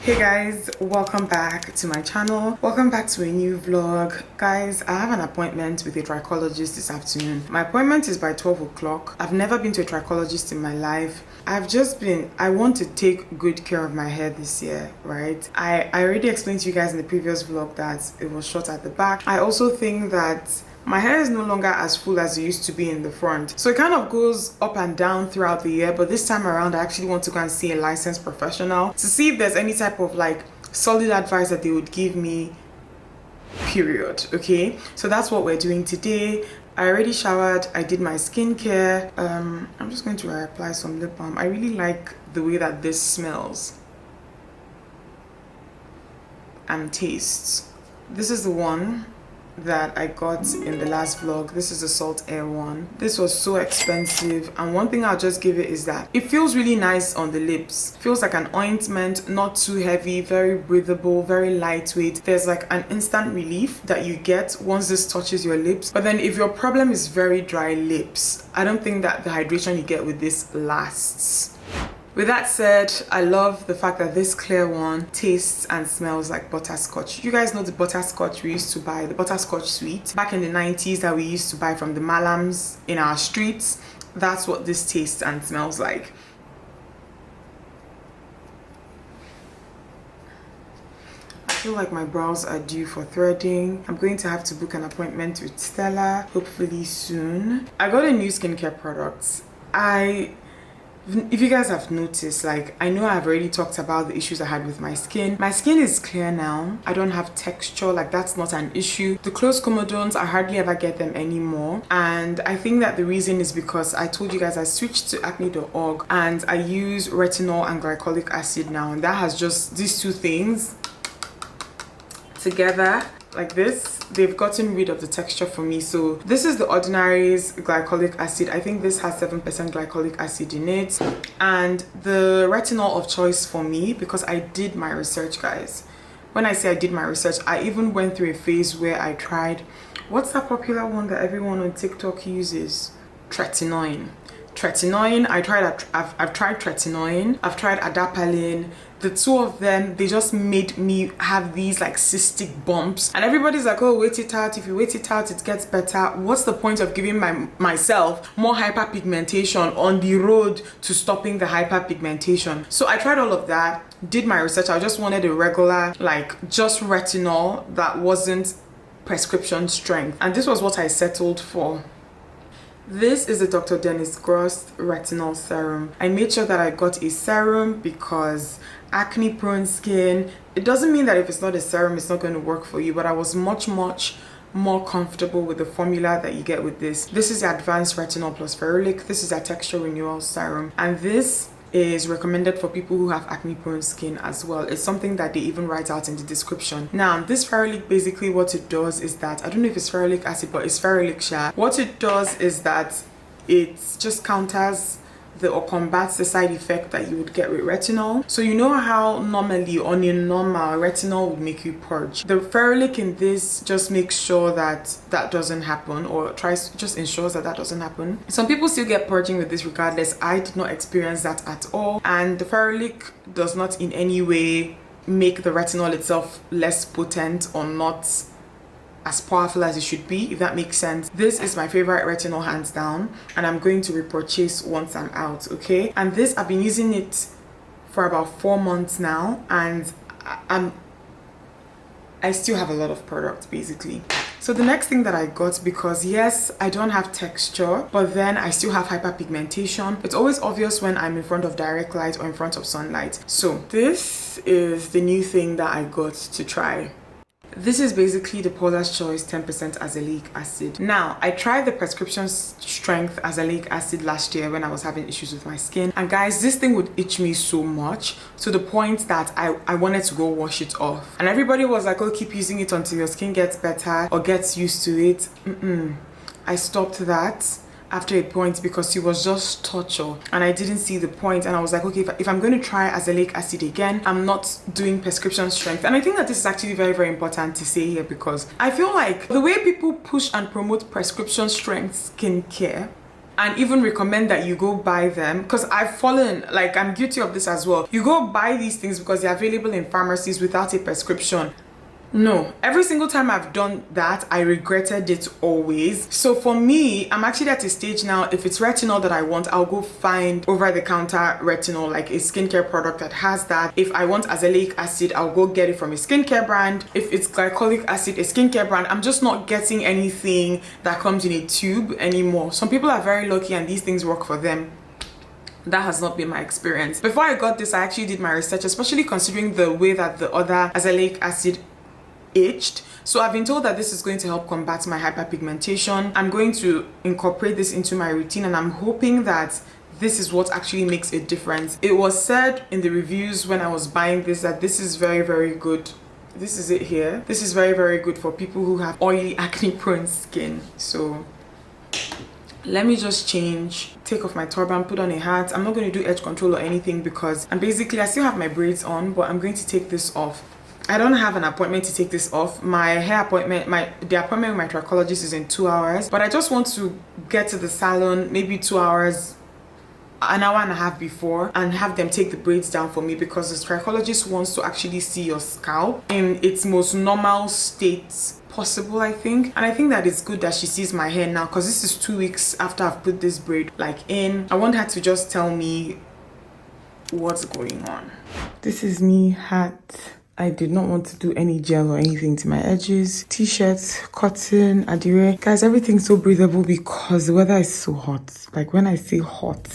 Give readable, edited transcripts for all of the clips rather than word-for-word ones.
Hey guys, welcome back to my channel. Welcome back to a new vlog. Guys, I have an appointment with a trichologist this afternoon. My appointment is by 12 o'clock. I've never been to a trichologist in my life. I want to take good care of my hair this year, right? I already explained to you guys in the previous vlog that it was short at the back. I also think that my hair is no longer as full as it used to be in the front. So it kind of goes up and down throughout the year, but this time around I actually want to go and see a licensed professional to see if there's any type of like solid advice that they would give me, period. Okay, so that's what we're doing today. I already showered, I did my skincare. I'm just going to apply some lip balm. I really like the way that this smells and tastes. This is the one that I got in the last vlog. This is the Salt Air one. This was so expensive, and one thing I'll just give it is that it feels really nice on the lips. Feels like an ointment, not too heavy, very breathable, very lightweight. There's like an instant relief that you get once this touches your lips. But then if your problem is very dry lips, I don't think that the hydration you get with this lasts. With that said, I love the fact that this clear one tastes and smells like butterscotch. You guys know the butterscotch we used to buy, the butterscotch sweet back in the 90s that we used to buy from the malams in our streets. That's what this tastes and smells like. I feel like my brows are due for threading. I'm going to have to book an appointment with Stella hopefully soon. I got a new skincare product. If you guys have noticed, like, I know I've already talked about the issues I had with my skin. My skin is clear now. I don't have texture, like that's not an issue. The closed comedones, I hardly ever get them anymore. And I think that the reason is because I told you guys I switched to acne.org and I use retinol and glycolic acid now. And that has just these two things together like this, they've gotten rid of the texture for me. So this is the Ordinary's glycolic acid. I think this has 7% glycolic acid in it, and the retinol of choice for me, because I did my research, guys. When I say I did my research, I even went through a phase where I tried, what's that popular one that everyone on TikTok uses? Tretinoin. I've tried tretinoin, I've tried adapalene. The two of them, they just made me have these like cystic bumps, and everybody's like, oh, wait it out, if you wait it out it gets better. What's the point of giving myself more hyperpigmentation on the road to stopping the hyperpigmentation? So I tried all of that, did my research. I just wanted a regular, like, just retinol that wasn't prescription strength, and this was what I settled for. This is the Dr. Dennis Gross Retinol Serum. I made sure that I got a serum because acne prone skin, it doesn't mean that if it's not a serum it's not going to work for you, but I was much more comfortable with the formula that you get with this. This is the Advanced Retinol Plus Ferulic. This is a texture renewal serum, and this is recommended for people who have acne prone skin as well. It's something that they even write out in the description. Now this ferulic, basically what it does is that, I don't know if it's ferulic acid, but it's ferulic sha. What it does is that it just counters or combats the side effect that you would get with retinol. So you know how normally on a normal retinol would make you purge. The ferulic in this just makes sure that that doesn't happen, or just ensures that that doesn't happen. Some people still get purging with this regardless. I did not experience that at all, and the ferulic does not in any way make the retinol itself less potent or not as powerful as it should be, if that makes sense. This is my favorite retinol hands down, and I'm going to repurchase once I'm out, okay? And this, I've been using it for about 4 months now, and I still have a lot of product basically. So the next thing that I got, because yes, I don't have texture, but then I still have hyperpigmentation. It's always obvious when I'm in front of direct light or in front of sunlight. So this is the new thing that I got to try. This is basically the Paula's Choice 10% azelaic acid. Now, I tried the prescription strength azelaic acid last year when I was having issues with my skin. And guys, this thing would itch me so much to the point that I wanted to go wash it off. And everybody was like, oh, keep using it until your skin gets better or gets used to it. I stopped that after a point because it was just torture and I didn't see the point, and I was like, okay, if I'm going to try azelaic acid again, I'm not doing prescription strength. And I think that this is actually very important to say here, because I feel like the way people push and promote prescription strength skincare and even recommend that you go buy them, because I've fallen, like I'm guilty of this as well. You go buy these things because they're available in pharmacies without a prescription. No, every single time I've done that, I regretted it always. So for me, I'm actually at a stage now, if it's retinol that I want, I'll go find over-the-counter retinol, like a skincare product that has that. If I want azelaic acid, I'll go get it from a skincare brand. If it's glycolic acid, a skincare brand. I'm just not getting anything that comes in a tube anymore. Some people are very lucky and these things work for them. That has not been my experience. Before I got this, I actually did my research, especially considering the way that the other azelaic acid aged. So I've been told that this is going to help combat my hyperpigmentation. I'm going to incorporate this into my routine, and I'm hoping that this is what actually makes a difference. It was said in the reviews when I was buying this that this is very, very good. This is it here. This is very, very good for people who have oily, acne prone skin. So let me just change, take off my turban, put on a hat. I'm not going to do edge control or anything because I still have my braids on, but I'm going to take this off. I don't have an appointment to take this off. My hair appointment, the appointment with my trichologist is in 2 hours, but I just want to get to the salon maybe 2 hours, an hour and a half before, and have them take the braids down for me, because the trichologist wants to actually see your scalp in its most normal state possible, I think. And I think that it's good that she sees my hair now, because this is 2 weeks after I've put this braid in. I want her to just tell me what's going on. This is me hat. I did not want to do any gel or anything to my edges. T-shirts, cotton, adire. Guys, everything's so breathable because the weather is so hot. Like when I say hot,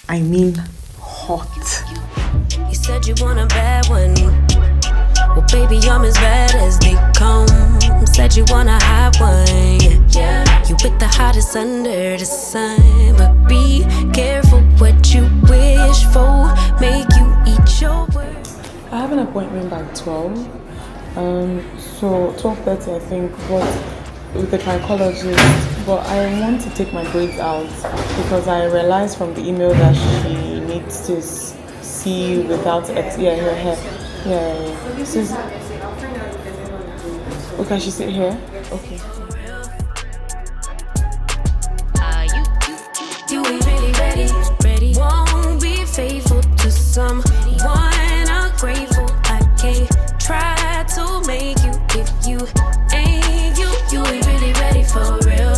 I mean hot. You said you want a bad one. Well, baby, I'm as bad as they come. Said you want a hot one. Yeah. You pick the hottest under the sun. But be careful what you wish for. Make you eat your words. I have an appointment by 12, so 12:30 I think, but with the trichologist. But I want to take my braids out because I realized from the email that she needs to see you without her hair. Yeah. So, okay, she sit here. Okay. You ain't really ready. Won't be faithful to someone. Grateful I can't try to make you if you ain't you ain't really ready for real.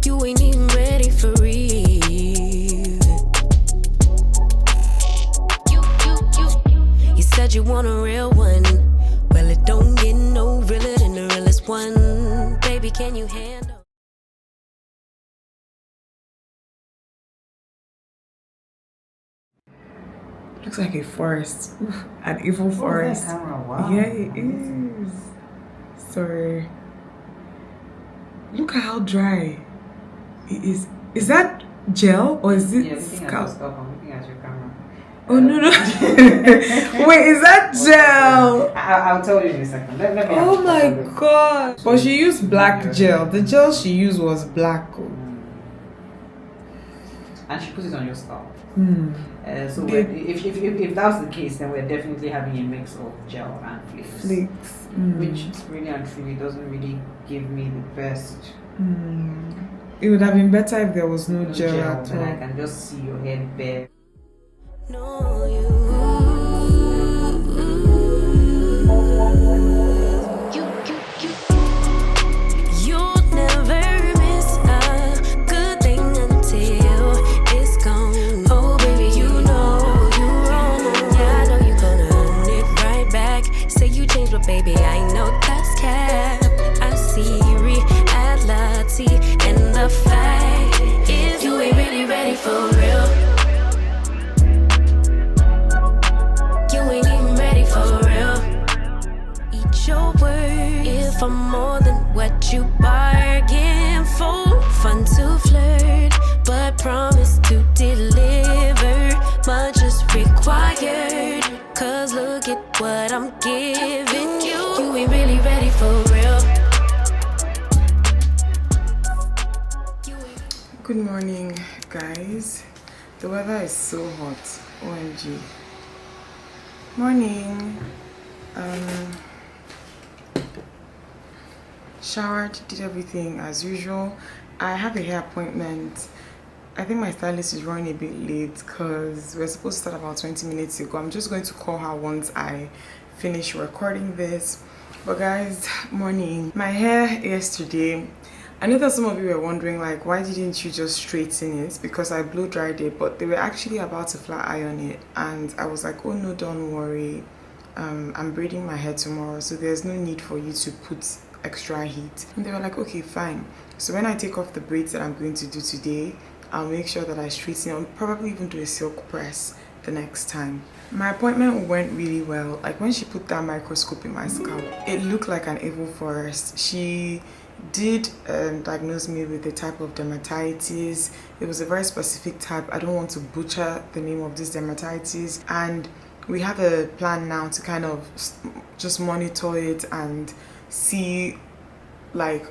You ain't even ready for real. You said you want a real one. Well, it don't get no realer than the realest one. Baby, can you handle? Looks like a forest. An evil forest. Wow. Yeah, it is. Sorry. Look at how dry it is. Is that gel or is it scalp? I'm looking at your camera. Oh no. Wait, is that gel? I'll tell you in a second. Let me Oh my god. But she used black gel. The gel she used was black. And she puts it on your scalp. So Good. if that's the case, then we're definitely having a mix of gel and flakes. Which really and truly doesn't really give me the best. It would have been better if there was no gel at then I all. can just see your head bare. No, you you'll never miss a good thing until it's gone. Oh baby, you know you're wrong. Yeah, I know you're gonna own it right back. Say you changed, but baby, I know that's cap. I see reality, and the fact is you ain't really ready for real. If I'm more than what you bargained for, fun to flirt, but promise to deliver. Much is required, cause look at what I'm giving you. You ain't really ready for real. Good morning, guys. The weather is so hot. OMG. Morning. showered, did everything as usual. I have a hair appointment. I think my stylist is running a bit late because we're supposed to start about 20 minutes ago. I'm just going to call her once I finish recording this. But guys, morning. My hair yesterday, I know that some of you were wondering like, why didn't you just straighten it? Because I blow dried it, but they were actually about to flat iron it, and I was like, oh no, don't worry, I'm braiding my hair tomorrow, so there's no need for you to put extra heat. And they were like, okay, fine. So when I take off the braids that I'm going to do today, I'll make sure that I straighten it. I'll probably even do a silk press the next time. My appointment went really well. Like when she put that microscope in my scalp, it looked like an evil forest. She did diagnose me with a type of dermatitis. It was a very specific type. I don't want to butcher the name of this dermatitis, and we have a plan now to kind of just monitor it and see like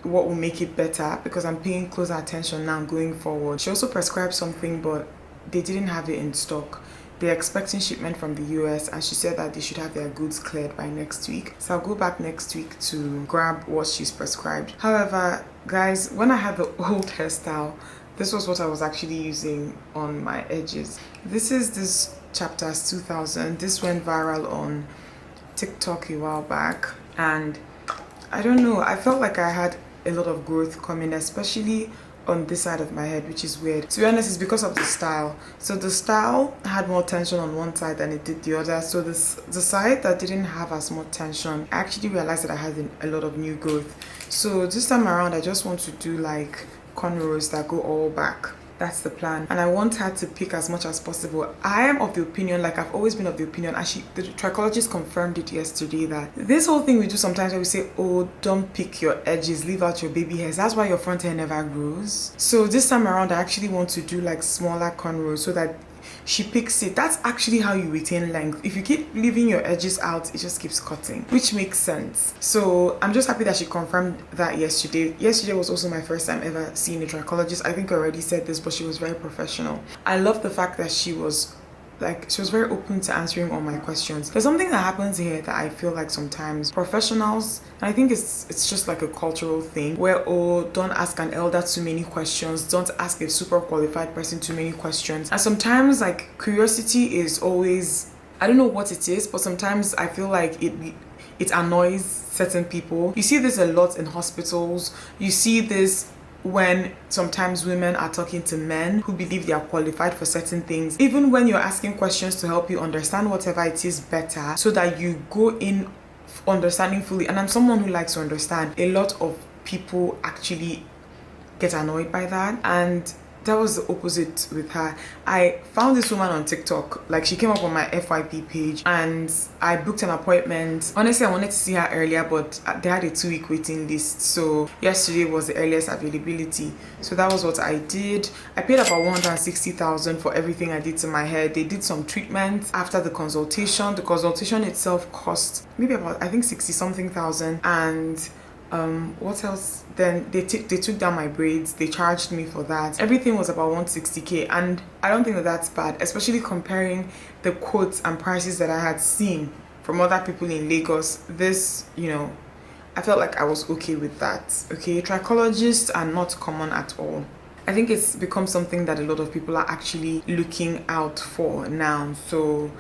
what will make it better, because I'm paying closer attention now going forward. She also prescribed something, but they didn't have it in stock. They're expecting shipment from the US, and she said that they should have their goods cleared by next week. So I'll go back next week to grab what she's prescribed. However, guys, when I had the old hairstyle, this was what I was actually using on my edges. This is this Chapters 2000. This went viral on TikTok a while back, and I don't know, I felt like I had a lot of growth coming, especially on this side of my head, which is weird. To be honest, it's because of the style. So the style had more tension on one side than it did the other. So the side that didn't have as much tension, I actually realized that I had a lot of new growth. So this time around, I just want to do like cornrows that go all back. That's the plan, and I want her to pick as much as possible. I am of the opinion, like I've always been of the opinion, and the trichologist confirmed it yesterday, that this whole thing we do sometimes where we say, oh, don't pick your edges, leave out your baby hairs, that's why your front hair never grows. So this time around, I actually want to do like smaller cornrows so that she picks it. That's actually how you retain length. If you keep leaving your edges out, it just keeps cutting, which makes sense. So I'm just happy that she confirmed that yesterday. Yesterday was also my first time ever seeing a trichologist. I think I already said this, but she was very professional. I love the fact that she was very open to answering all my questions. There's something that happens here that I feel like sometimes professionals, and I think it's just like a cultural thing, where, oh, don't ask an elder too many questions, don't ask a super qualified person too many questions. And sometimes like curiosity is always, I don't know what it is, but sometimes I feel like it annoys certain people. You see this a lot in hospitals. You see this when sometimes women are talking to men who believe they are qualified for certain things, even when you're asking questions to help you understand whatever it is better, so that you go in understanding fully. And I'm someone who likes to understand. A lot of people actually get annoyed by that, and that was the opposite with her. I found this woman on TikTok, like she came up on my FYP page, and I booked an appointment. Honestly, I wanted to see her earlier, but they had a 2-week waiting list, so yesterday was the earliest availability. So that was what I did. I paid about 160,000 for everything I did to my hair. They did some treatments after the consultation. The consultation itself cost maybe about, I think, 60 something thousand, and what else? Then they took down my braids. They charged me for that. Everything was about 160k, and I don't think that that's bad, especially comparing the quotes and prices that I had seen from other people in Lagos. This, I felt like I was okay with that. Okay, trichologists are not common at all. I think it's become something that a lot of people are actually looking out for now. So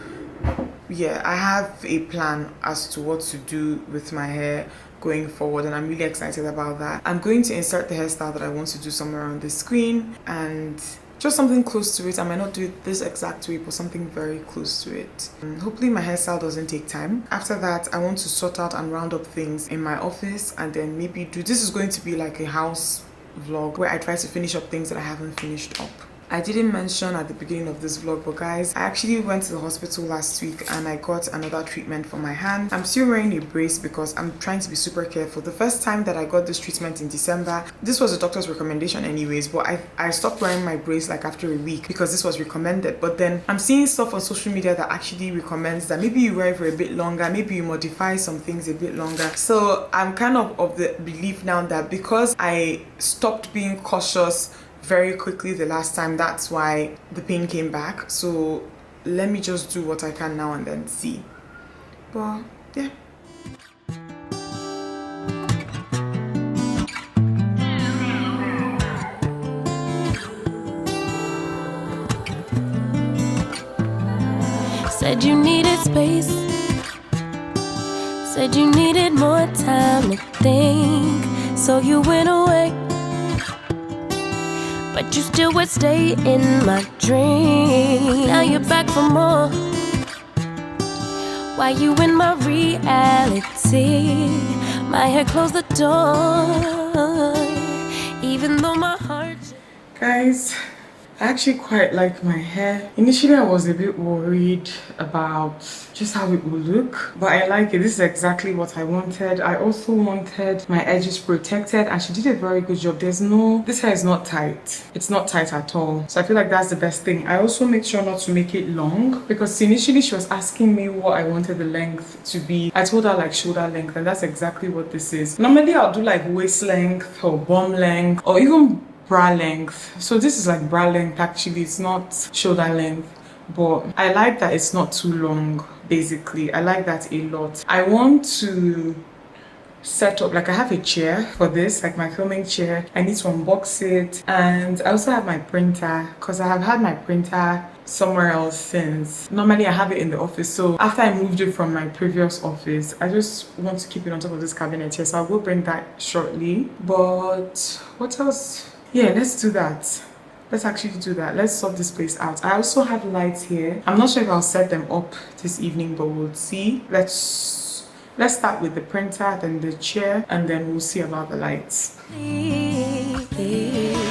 yeah, I have a plan as to what to do with my hair going forward, and I'm really excited about that. I'm going to insert the hairstyle that I want to do somewhere on the screen, and just something close to it. I might not do it this exact way, but something very close to it. Hopefully my hairstyle doesn't take time. After that, I want to sort out and round up things in my office, and then maybe this is going to be like a house vlog where I try to finish up things that I haven't finished up. I didn't mention at the beginning of this vlog, but guys, I actually went to the hospital last week and I got another treatment for my hand. I'm still wearing a brace because I'm trying to be super careful. The first time that I got this treatment in December, this was a doctor's recommendation anyways, but I stopped wearing my brace like after a week because this was recommended. But then I'm seeing stuff on social media that actually recommends that maybe you wear it for a bit longer, maybe you modify some things a bit longer. So I'm kind of the belief now that because I stopped being cautious very quickly the last time, that's why the pain came back. So let me just do what I can now and then see. But yeah. Said you needed space. Said you needed more time to think. So you went away. But you still would stay in my dreams. Now you're back for more. Why you in my reality? My head closed the door. Even though my heart... Guys, I actually quite like my hair. Initially, I was a bit worried about just how it would look, but I like it. This is exactly what I wanted. I also wanted my edges protected, and she did a very good job. This hair is not tight. It's not tight at all. So I feel like that's the best thing. I also made sure not to make it long, because initially she was asking me what I wanted the length to be. I told her like shoulder length, and that's exactly what this is. Normally, I'll do like waist length or bum length or even bra length. So this is like bra length actually. It's not shoulder length, but I like that it's not too long. Basically, I like that a lot. I want to set up, like I have a chair for this, like my filming chair. I need to unbox it, and I also have my printer, because I have had my printer somewhere else since. Normally I have it in the office, so after I moved it from my previous office, I just want to keep it on top of this cabinet here, so I will bring that shortly. But what else? Yeah, let's do that. Let's actually do that. Let's sort this place out. I also have lights here. I'm not sure if I'll set them up this evening, but we'll see. Let's start with the printer, then the chair, and then we'll see about the lights.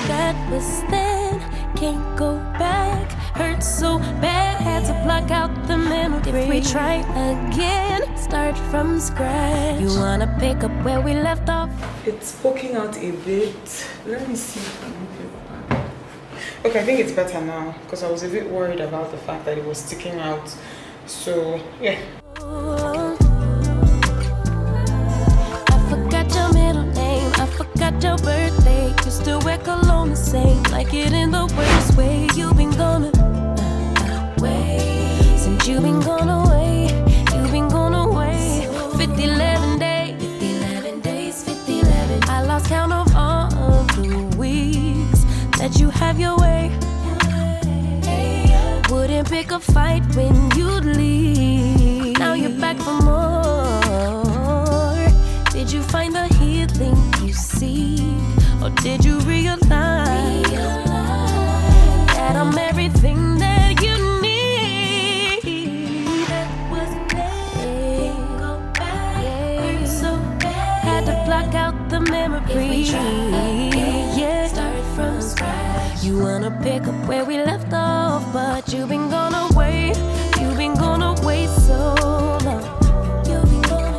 That was then, can't go back. Hurt so bad, had to block out the memory. If we try again, start from scratch. You wanna pick up where we left off? It's poking out a bit. Let me see if I move it back. Okay, I think it's better now, because I was a bit worried about the fact that it was sticking out. So yeah. I forgot your middle name, I forgot your birthday. You still wear cologne the same, like it in the worst way. You've been gone away. Since you've been gone away, you've been gone away. 50, 11 days, 50, 11 days, 50, 11. I lost count of all of the weeks that you have your way. Wouldn't pick a fight when you'd leave. Now you're back for more. Did you find the healing you seek? Or did you realize that I'm everything that you need? That wasn't there. Go back. Yeah. So bad. Had to block out the memory. Yeah. Start from scratch. You wanna pick up where we left off, but you've been gone away. You've been gone away so long. You've been gone.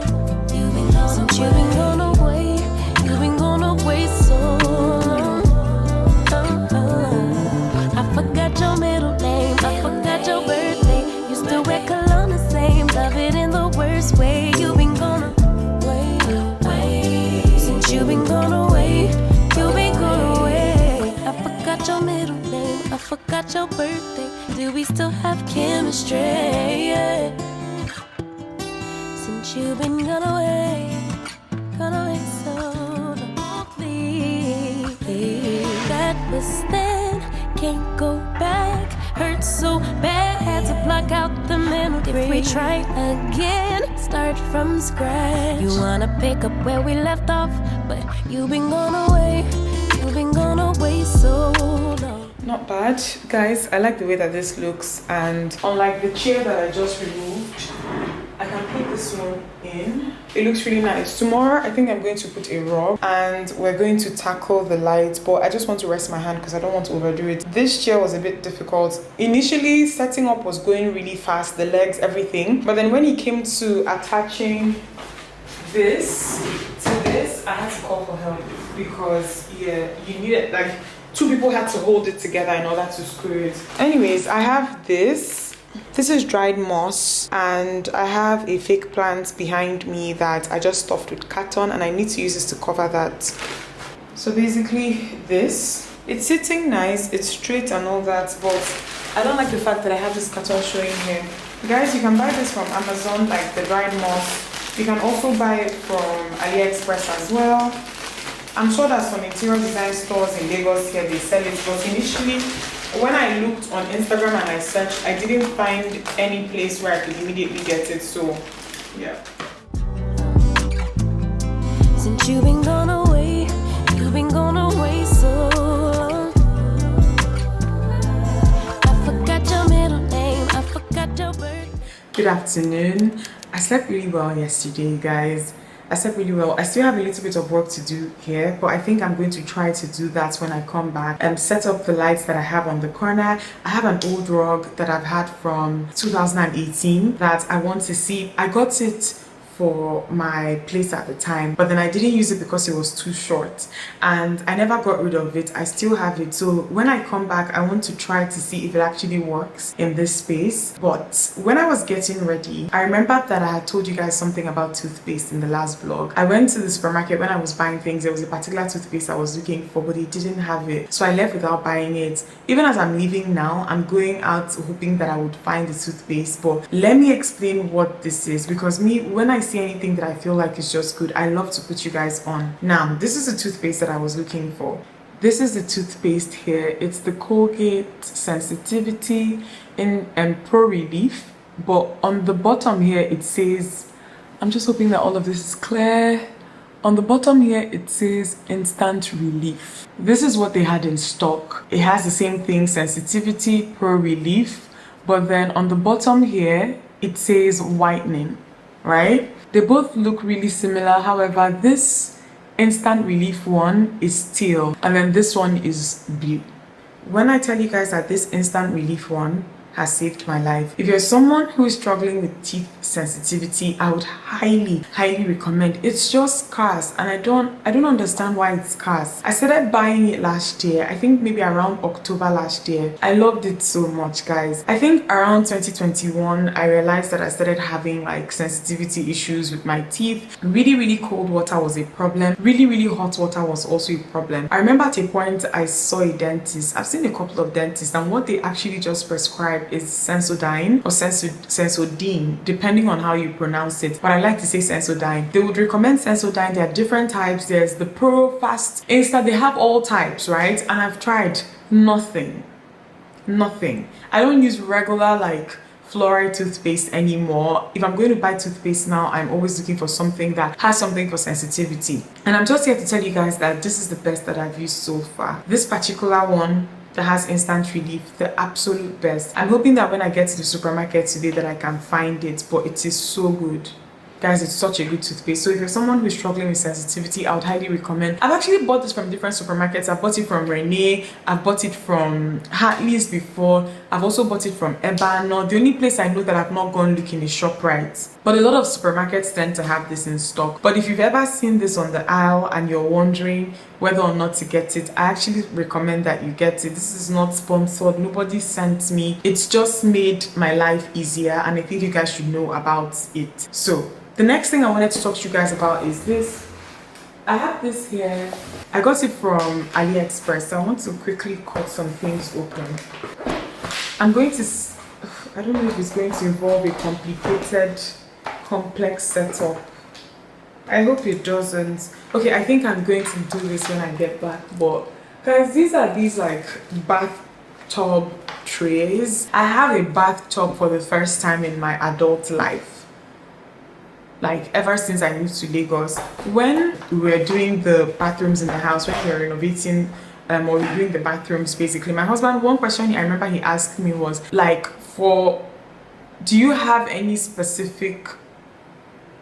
Since you've been gone away, you've been gone away so long. I forgot your middle name, I forgot your birthday. You still wear cologne the same, love it in the worst way. You've been gone away. Since you've been gone away, you've been gone away. I forgot your middle name, I forgot your birthday. Do we still have chemistry? Yeah. Since you've been gone away so long. That was then, can't go back. Hurt so bad, had to block out the memory. If we try again, start from scratch. You wanna pick up where we left off, but you've been gone away. You've been gone away so long. Not bad, guys. I like the way that this looks, and unlike the chair that I just removed, I can put this one in. It looks really nice. Tomorrow, I think I'm going to put a rug, and we're going to tackle the lights, but I just want to rest my hand because I don't want to overdo it. This chair was a bit difficult. Initially, setting up was going really fast, the legs, everything. But then when it came to attaching this to this, I had to call for help because, yeah, you needed, like, 2 people had to hold it together in order to screw it. Anyways, I have this. This is dried moss, and I have a fake plant behind me that I just stuffed with carton, and I need to use this to cover that. So basically this, it's sitting nice, it's straight and all that, but I don't like the fact that I have this carton showing here. Guys, you can buy this from Amazon, like the dried moss. You can also buy it from AliExpress as well. I'm sure that some interior design stores in Lagos here, they sell it, but initially when I looked on Instagram and I searched, I didn't find any place where I could immediately get it. So yeah. Since you've been gone away so long. I forgot your middle name, I forgot your birth. Good afternoon. I slept really well yesterday, guys. I slept really well. I still have a little bit of work to do here, but I think I'm going to try to do that when I come back and set up the lights that I have on the corner. I have an old rug that I've had from 2018 that I want to see. I got it for my place at the time, but then I didn't use it because it was too short and I never got rid of it. I still have it, so when I come back I want to try to see if it actually works in this space. But when I was getting ready, I remembered that I had told you guys something about toothpaste in the last vlog. I went to the supermarket when I was buying things. There was a particular toothpaste I was looking for, but it didn't have it, so I left without buying it. Even as I'm leaving now, I'm going out hoping that I would find the toothpaste. But let me explain what this is, because me, when I see anything that I feel like is just good, I love to put you guys on. Now, this is the toothpaste that I was looking for. This is the toothpaste here. It's the Colgate Sensitivity in Pro Relief, but on the bottom here it says, I'm just hoping that all of this is clear. On the bottom here it says Instant Relief. This is what they had in stock. It has the same thing, Sensitivity Pro Relief, but then on the bottom here it says Whitening, right? They both look really similar. However, this Instant Relief one is teal and then this one is blue. When I tell you guys that this Instant Relief one has saved my life, if you're someone who is struggling with teeth sensitivity, I would highly recommend. It's just scarce and I don't understand why it's scarce. I started buying it last year, I think maybe around October last year. I loved it so much, guys. I think around 2021 I realized that I started having like sensitivity issues with my teeth. Really cold water was a problem. Really hot water was also a problem. I remember at a point I saw a dentist. I've seen a couple of dentists and what they actually just prescribed is Sensodyne or Sensodyne, depending on how you pronounce it, but I like to say Sensodyne. They would recommend Sensodyne. There are different types. There's the Pro, Fast, Insta. They have all types, right? And I've tried nothing. I don't use regular like fluoride toothpaste anymore. If I'm going to buy toothpaste now, I'm always looking for something that has something for sensitivity, and I'm just here to tell you guys that this is the best that I've used so far. This particular one that has Instant Relief, the absolute best. I'm hoping that when I get to the supermarket today that I can find it, but it is so good. Guys, it's such a good toothpaste. So if you're someone who's struggling with sensitivity, I would highly recommend. I've actually bought this from different supermarkets. I've bought it from Renee, I've bought it from Hartley's before, I've also bought it from Ebano. The only place I know that I've not gone looking is ShopRite. But a lot of supermarkets tend to have this in stock. But if you've ever seen this on the aisle and you're wondering whether or not to get it, I actually recommend that you get it. This is not sponsored, nobody sent me. It's just made my life easier and I think you guys should know about it. So the next thing I wanted to talk to you guys about is this. I have this here. I got it from AliExpress. So I want to quickly cut some things open. I'm going to, I don't know if it's going to involve a complicated, complex setup. I hope it doesn't. Okay, I think I'm going to do this when I get back. But guys, these are these like bathtub trays. I have a bathtub for the first time in my adult life. Like ever since I moved to Lagos. When we were doing the bathrooms in the house, when we were renovating or we were doing the bathrooms basically, my husband, one question I remember he asked me was like, do you have any specific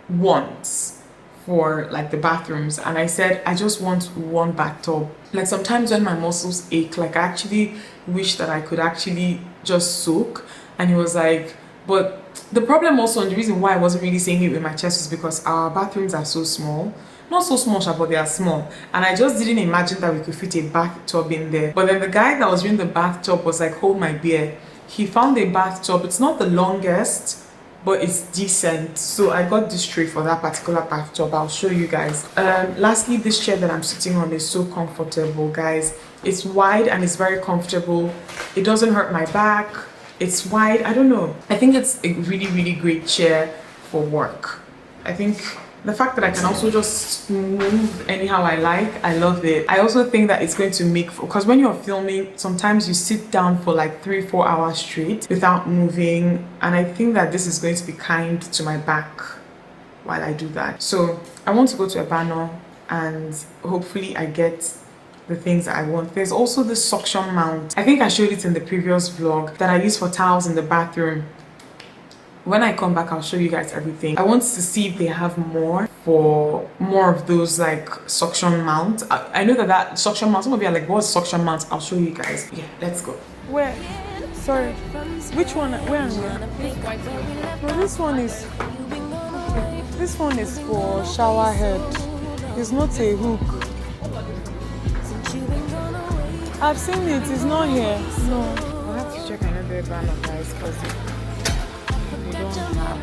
wants for like the bathrooms? And I said, I just want one bathtub. Like sometimes when my muscles ache, like I actually wish that I could actually just soak. And he was like, but the problem also, and the reason why I wasn't really saying it with my chest was because our bathrooms are so small. Not so small, but they are small. And I just didn't imagine that we could fit a bathtub in there. But then the guy that was doing the bathtub was like, hold my beer. He found a bathtub. It's not the longest, but it's decent. So I got this tray for that particular bathtub. I'll show you guys. Lastly, this chair that I'm sitting on is so comfortable, guys. It's wide and it's very comfortable. It doesn't hurt my back. It's wide. I don't know. I think it's a really great chair for work. I think The fact that I can also just move anyhow I like, I love it. I also think that it's going to make, because when you're filming, sometimes you sit down for like 3-4 hours straight without moving, and I think that this is going to be kind to my back while I do that. So I want to go to Ebano and hopefully I get the things that I want. There's also this suction mount. I think I showed it in the previous vlog that I use for towels in the bathroom. When I come back, I'll show you guys everything. I want to see if they have more of those like suction mounts. I know that suction mount, some of you are like, what's suction mount? I'll show you guys. Yeah, let's go. Where? Sorry. Which one? Where and where? No, this one is for shower head. It's not a hook. I've seen it. It's not here. No. I'll have to check another brand of guys because they don't have.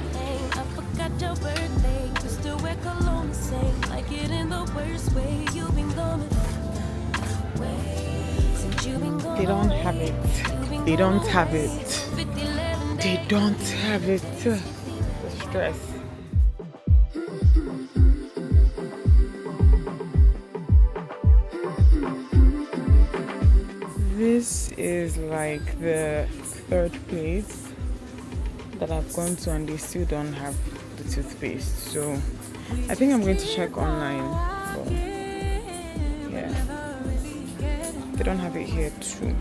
They don't have it. They don't have it. They don't have it. The stress. This is like the third place that I've gone to and they still don't have the toothpaste. So I think I'm going to check online. But yeah, they don't have it here too.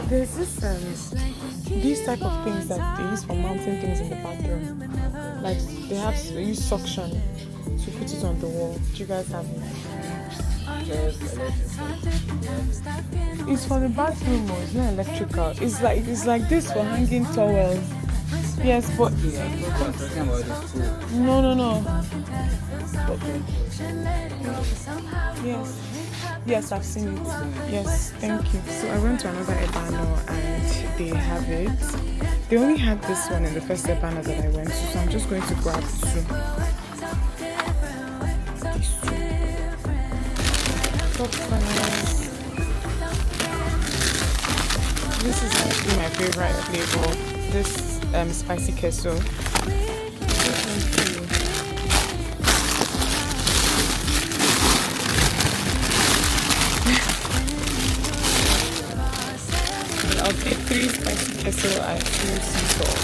There's this these type of things that they use for mounting things in the bathroom. Like they use suction to put it on the wall. Do you guys have it? It's for the bathroom, it's not electrical. It's like this for hanging towels. Yes, but no. Okay. Yes, I've seen it. Yes, thank you. So I went to another Ebano and they have it. They only had this one in the first Ebano that I went to, so I'm just going to grab two. This is actually my favorite flavor. This spicy queso. I'll take 3 spicy queso and 2 sea salt.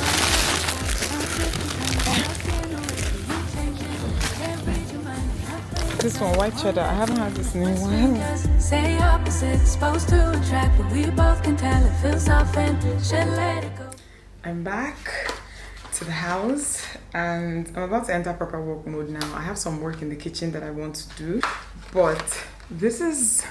This one, white cheddar. I haven't had this in a while. Say opposite, supposed to attract, but we both can tell it feels off and should let it go. I'm back to the house and I'm about to enter proper work mode now. I have some work in the kitchen that I want to do, but this is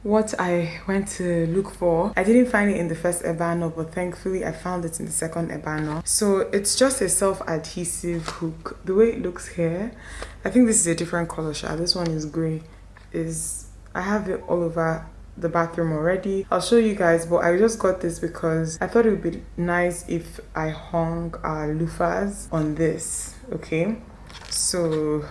what I went to look for. I didn't find it in the first Ebano, but thankfully I found it in the second Ebano. So it's just a self-adhesive hook. The way it looks here, I think this is a different color shade. This one is grey. I have it all over the bathroom already. I'll show you guys, but I just got this because I thought it would be nice if I hung our loofahs on this. Okay, so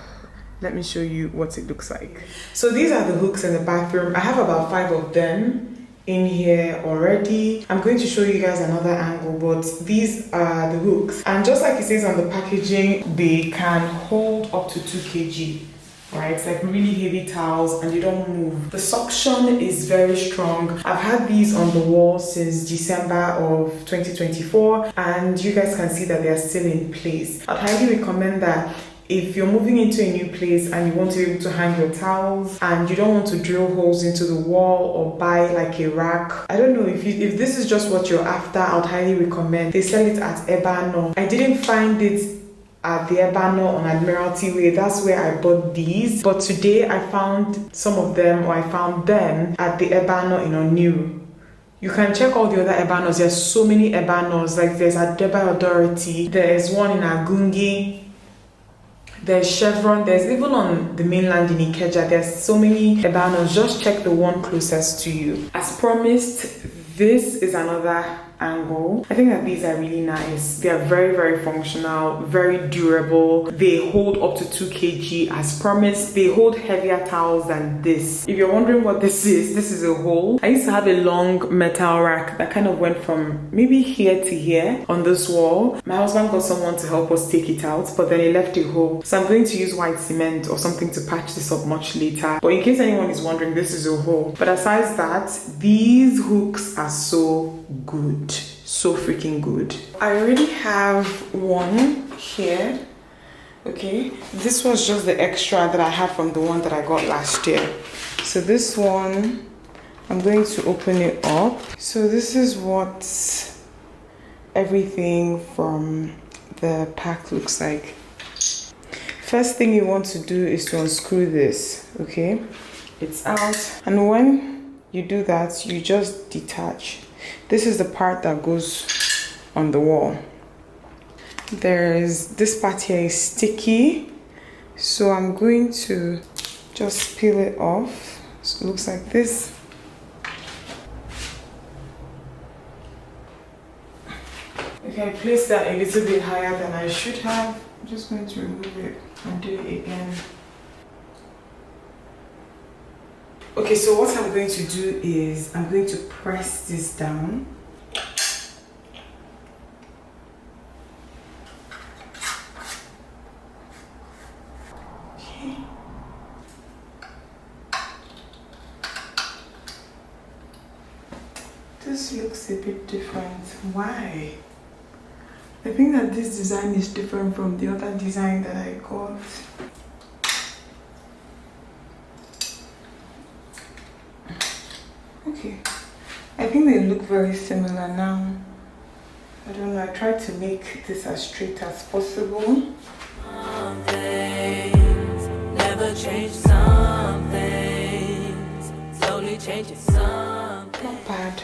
let me show you what it looks like. So these are the hooks in the bathroom. I have about 5 of them in here already. I'm going to show you guys another angle, but these are the hooks. And just like it says on the packaging, they can hold up to 2 kg. Right, it's like really heavy towels and you don't move. The suction is very strong. I've had these on the wall since December of 2024 and you guys can see that they are still in place. I'd highly recommend that if you're moving into a new place and you want to be able to hang your towels and you don't want to drill holes into the wall or buy like a rack. I don't know if this is just what you're after, I'd highly recommend. They sell it at Ebano. I didn't find it at the Ebano on Admiralty Way. That's where I bought these. But today I found some of them, or I found them at the Ebano in Oniru. You can check all the other Ebanos. There's so many Ebanos. Like there's Adeba Authority. There's one in Agungi. There's Chevron. There's even on the mainland in Ikeja. There's so many Ebanos. Just check the one closest to you. As promised, this is another angle. I think that these are really nice. They are very, very functional, very durable. They hold up to 2 kg as promised. They hold heavier towels than this. If you're wondering what this is a hole. I used to have a long metal rack that kind of went from maybe here to here on this wall. My husband got someone to help us take it out, but then he left a hole. So I'm going to use white cement or something to patch this up much later. But in case anyone is wondering, this is a hole. But aside that, these hooks are so good. So freaking good. I already have one here. Okay, this was just the extra that I had from the one that I got last year. So this one, I'm going to open it up. So this is what everything from the pack looks like. First thing you want to do is to unscrew this. Okay, it's out, and when you do that, you just detach. This is the part that goes on the wall. There's this part here is sticky, so I'm going to just peel it off. So it looks like this. Okay, I placed that a little bit higher than I should have. I'm just going to remove it and do it again. Okay, so what I'm going to do is I'm going to press this down. Okay. This looks a bit different. Why? I think that this design is different from the other design that I got. Okay, I think they look very similar now. I don't know, I tried to make this as straight as possible. Some things never change, some things slowly changing, some things. Not bad.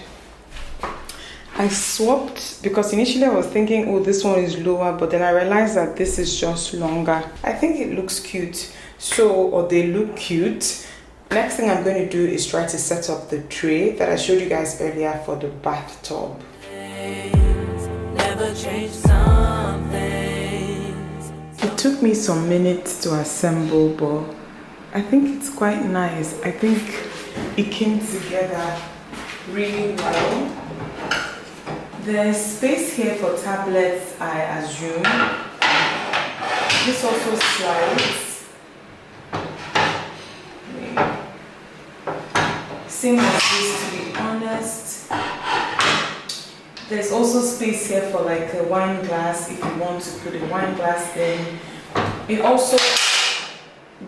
I swapped because initially I was thinking, oh, this one is lower, but then I realized that this is just longer. I think it looks cute. Or they look cute. Next thing I'm going to do is try to set up the tray that I showed you guys earlier for the bathtub. Never change, some things. It took me some minutes to assemble, but I think it's quite nice. I think it came together really well. There's space here for tablets, I assume. This also slides. Same as this, to be honest. There's also space here for like a wine glass if you want to put a wine glass in. It also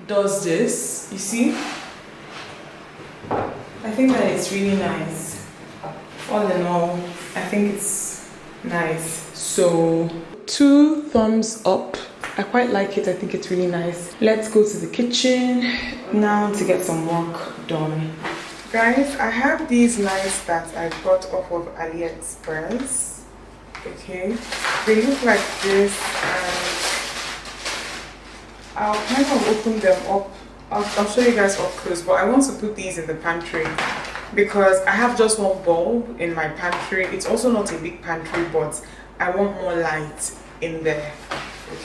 does this, you see? I think that it's really nice. All in all, I think it's nice. So 2 thumbs up. I quite like it. I think it's really nice. Let's go to the kitchen now to get some work done. Guys, I have these knives that I bought off of AliExpress. Okay, they look like this, and I'll kind of open them up. I'll show you guys up close, but I want to put these in the pantry because I have just one bulb in my pantry. It's also not a big pantry, but I want more light in there.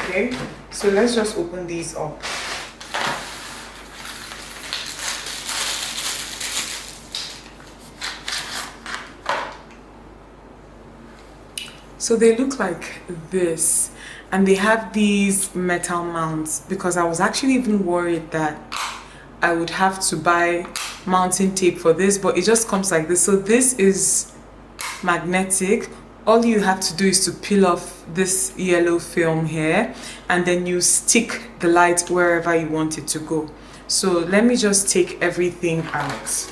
Okay, so let's just open these up. So they look like this, and they have these metal mounts because I was actually even worried that I would have to buy mounting tape for this, but it just comes like this. So this is magnetic. All you have to do is to peel off this yellow film here, and then you stick the light wherever you want it to go. So let me just take everything out.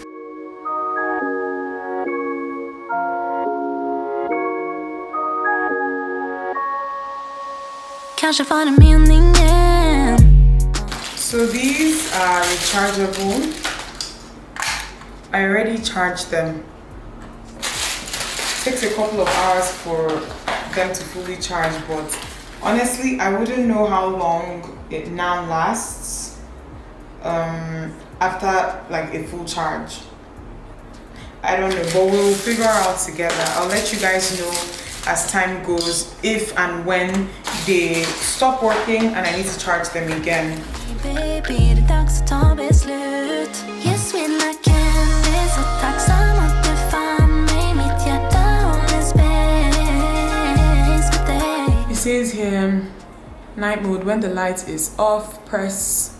Kanske får en meningen. So these are rechargeable. I already charged them. It takes a couple of hours for them to fully charge, but honestly I wouldn't know how long it now lasts after like a full charge. I don't know, but we'll figure out together. I'll let you guys know as time goes if and when they stop working and I need to charge them again. Baby, det är dags att ta beslut. Yes, we like candy, så tacksam att du fann mig. Mitt hjärta håller space med dig. It says here, night mode, when the light is off, press,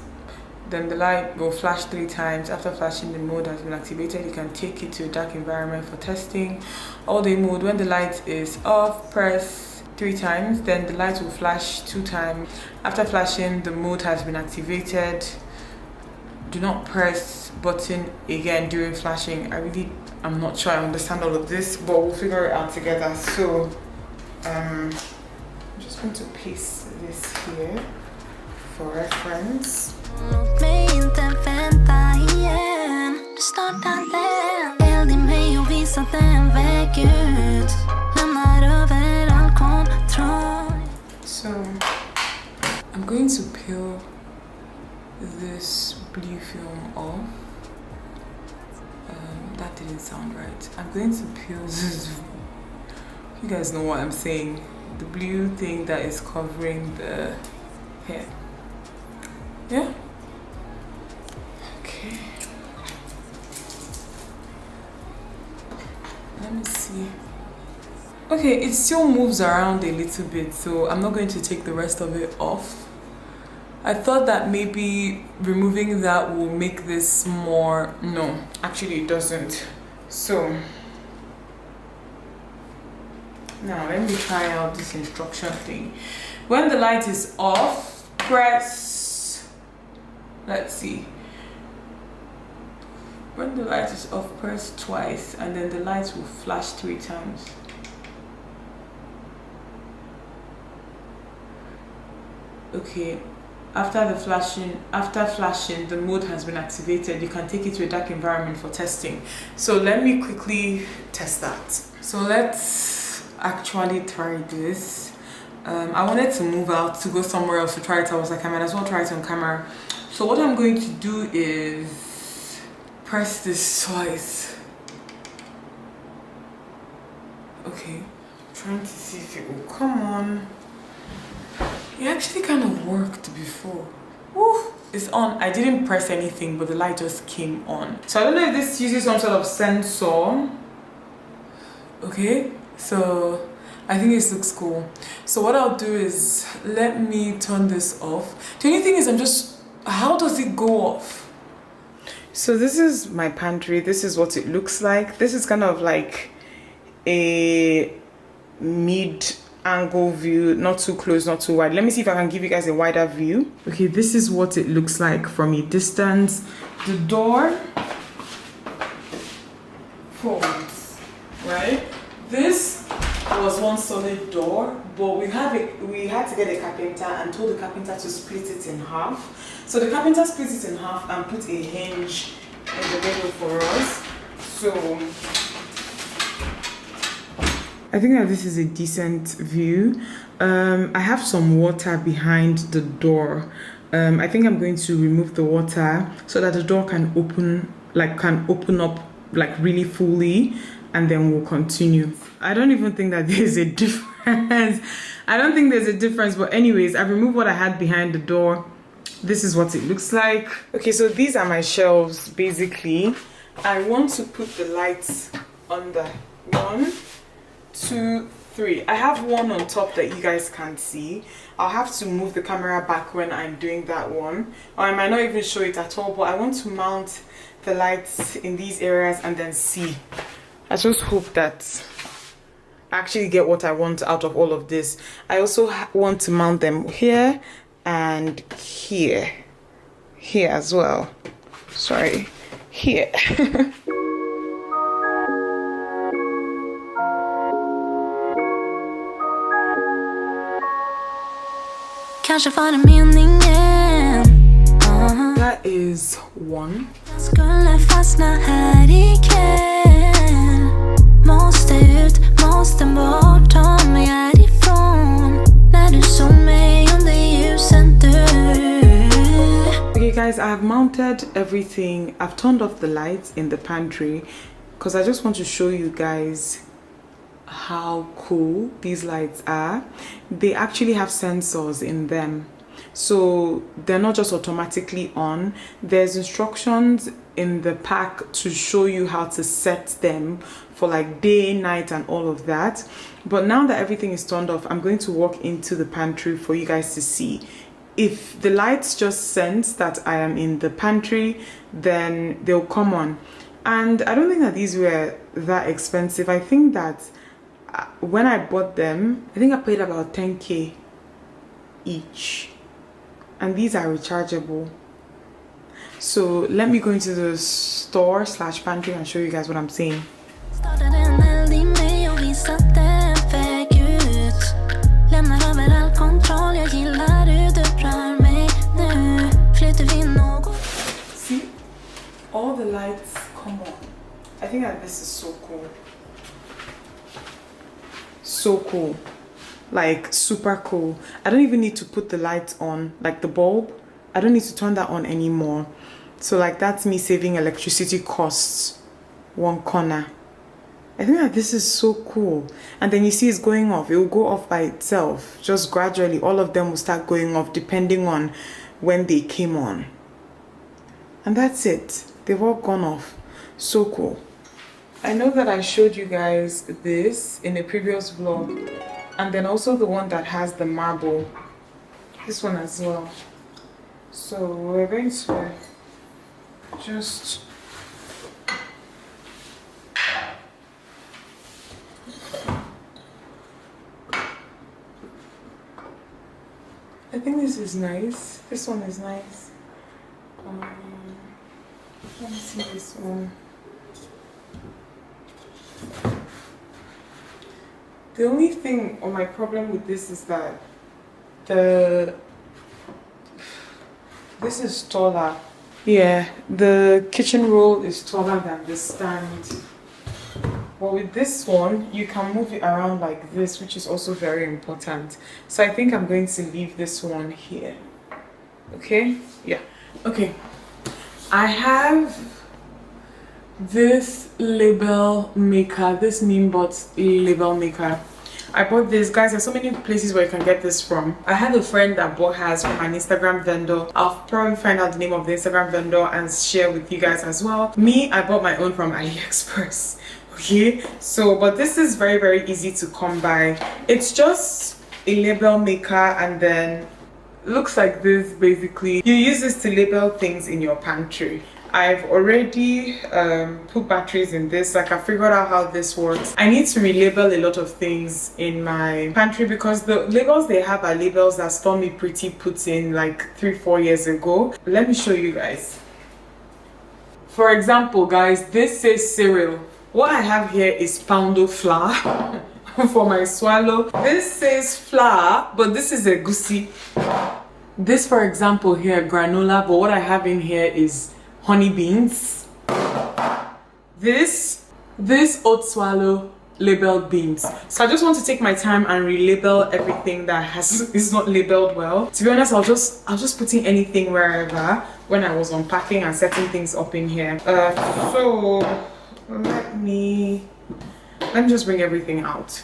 then the light will flash 3 times. After flashing, the mode has been activated. You can take it to a dark environment for testing. All day mode, when the light is off, press 3 times, then the light will flash 2 times. After flashing, the mode has been activated. Do not press button again during flashing. I'm not sure I understand all of this, but we'll figure it out together. So I'm just going to paste this here for reference. Låt mig inte vänta igen. Du startar den eld i mig och visar den väg ut. Lämnar över all kontroll. So I'm going to peel this blue film off. That didn't sound right. I'm going to peel this. You guys know what I'm saying. The blue thing that is covering the hair. Yeah. Okay. Let me see. Okay, it still moves around a little bit, so I'm not going to take the rest of it off. I thought that maybe removing that will make this more... No, actually it doesn't. So now let me try out this instruction thing. When the light is off, press... Let's see. When the light is off, press twice and then the light will flash 3 times. Okay, after flashing, the mode has been activated. You can take it to a dark environment for testing. So let me quickly test that. So let's actually try this. I wanted to move out to go somewhere else to try it. I was like, I might as well try it on camera. So what I'm going to do is press this twice. Okay, I'm trying to see if it will come on. It actually kind of worked before. Woo, it's on. I didn't press anything, but the light just came on. So I don't know if this uses some sort of sensor. Okay, so I think this looks cool. So what I'll do is let me turn this off. The only thing is how does it go off? So this is my pantry. This is what it looks like. This is kind of like a mid-angle view, not too close, not too wide. Let me see if I can give you guys a wider view. Okay, this is what it looks like from a distance. The door folds, right? This was one solid door, but we had to get a carpenter and told the carpenter to split it in half. So the carpenter split it in half and put a hinge in the middle for us. So I think that this is a decent view. I have some water behind the door. I think I'm going to remove the water so that the door can open up like really fully, and then we'll continue. I don't even think that there's a difference. I don't think there's a difference, but anyways, I removed what I had behind the door. This is what it looks like. Okay, so these are my shelves basically. I want to put the lights on the 1, 2, 3. I have one on top that you guys can't see. I'll have to move the camera back when I'm doing that one, or I might not even show it at all, but I want to mount the lights in these areas and then see. I just hope that I actually get what I want out of all of this. I also want to mount them here and here as well. Sorry, here. Kanske för meningen. That is 1. Jag skulle fastna här ikväll. Måste ut, måste bort, ta mig härifrån. När du såg mig under ljusen du. Okay guys, I have mounted everything. I've turned off the lights in the pantry. because I just want to show you guys how cool these lights are. They actually have sensors in them, so they're not just automatically on. There's instructions in the pack to show you how to set them for like day, night, and all of that. But now that everything is turned off, I'm going to walk into the pantry for you guys to see. If the lights just sense that I am in the pantry, then they'll come on. And I don't think that these were that expensive. I think that when I bought them, I think I paid about 10k each, and these are rechargeable. So let me go into the store / pantry and show you guys what I'm saying. See, all the lights come on. I think that this is so cool. So cool, like super cool. I don't even need to put the lights on, like the bulb. I don't need to turn that on anymore. So like that's me saving electricity costs one corner. I think that this is so cool. And then you see it's going off. It will go off by itself, just gradually. All of them will start going off depending on when they came on. And that's it. They've all gone off. So cool. I know that I showed you guys this in a previous vlog, and then also the one that has the marble, this one as well. So we're going to just I think this is nice. This one is nice. Let me see this one. The only thing or my problem with this is that this is taller. Yeah, the kitchen roll is taller than the stand. But with this one, you can move it around like this, which is also very important. So I think I'm going to leave this one here. Okay? Yeah. Okay. I have this label maker, this Nimbot label maker. I bought this, guys. There's so many places where you can get this from. I had a friend that bought hers from an Instagram vendor. I'll probably find out the name of the Instagram vendor and share with you guys as well. Me, I bought my own from AliExpress. Okay, so but this is very, very easy to come by. It's just a label maker, and then looks like this. Basically, you use this to label things in your pantry. I've already put batteries in this. Like, I figured out how this works. I need to relabel a lot of things in my pantry because the labels they have are labels that Stormy Pretty put in like 3-4 years ago. Let me show you guys. For example, guys, this says cereal. What I have here is poundo flour for my swallow. This says flour, but this is egusi. This, for example, here, granola, but what I have in here is honey beans. This oat swallow labeled beans. So I just want to take my time and relabel everything that is not labeled well. To be honest, I'll just putting anything wherever when I was unpacking and setting things up in here. So let me just bring everything out.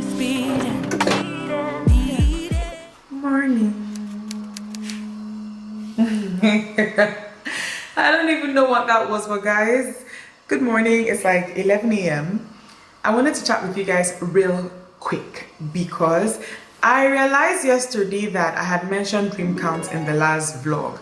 it's beating. Beat it. Morning. I don't even know what that was, but guys, good morning. It's like 11 a.m. I wanted to chat with you guys real quick because I realized yesterday that I had mentioned dream count in the last vlog.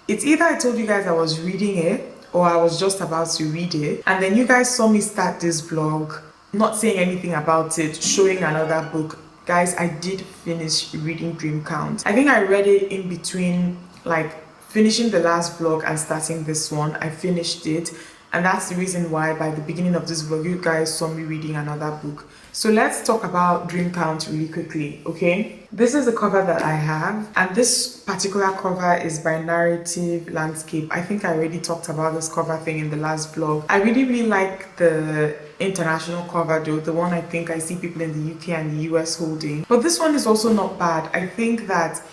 It's either I told you guys I was reading it or I was just about to read it, and then you guys saw me start this vlog not saying anything about it, showing another book. Guys, I did finish reading Dream Count. I think I read it in between like finishing the last vlog and starting this one. I finished it, and that's the reason why by the beginning of this vlog you guys saw me reading another book. So let's talk about Dream Count really quickly, okay? This is the cover that I have, and this particular cover is by Narrative Landscape. I think I already talked about this cover thing in the last vlog. I really like the international cover though, the one I think I see people in the UK and the US holding. But this one is also not bad. I think that